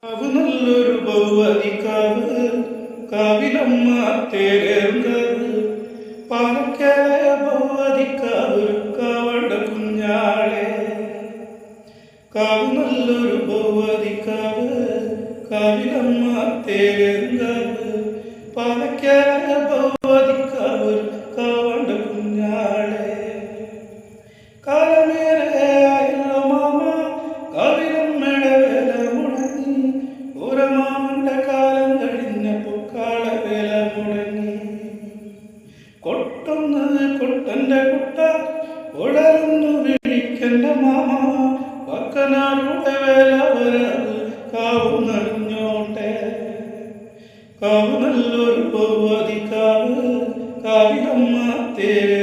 കാവ് നല്ലൊരു ഭൗവതിക്കാവ്, കാവിലമ്മ തേരേങ്കാവ്, പാലക്കായ ഭൗവതിക്കാവ് കാവണ്ട കുഞ്ഞാളെ. കാവ് നല്ലൊരു ഭൗവതിക്കാവ്, കാവിലമ്മ തേരേങ്കാവ്, പാലക്കായ ഭൗവതിക്കാവ് കാവണ്ട കുഞ്ഞാളെ. കാലമേറെ ആയല്ലോ മാമ, കാവിലമ്മയുടെ വേല മുടങ്ങി. ഊരമാമന്റെ കാലം കഴിഞ്ഞപ്പോൾ കാളവേല മുടങ്ങി. കൊട്ടൊന്ന് കൊട്ടന്റെ കൊട്ട ഉടർന്നു വിളിക്കന്റെ മാമ, വക്കനാരുടെ വേല വരാത് കാവ് നടിഞ്ഞോട്ടെ. കാവ് നല്ലൊരു ഭൗവതിക്കാവ്, കാവിലമ്മ തേരെ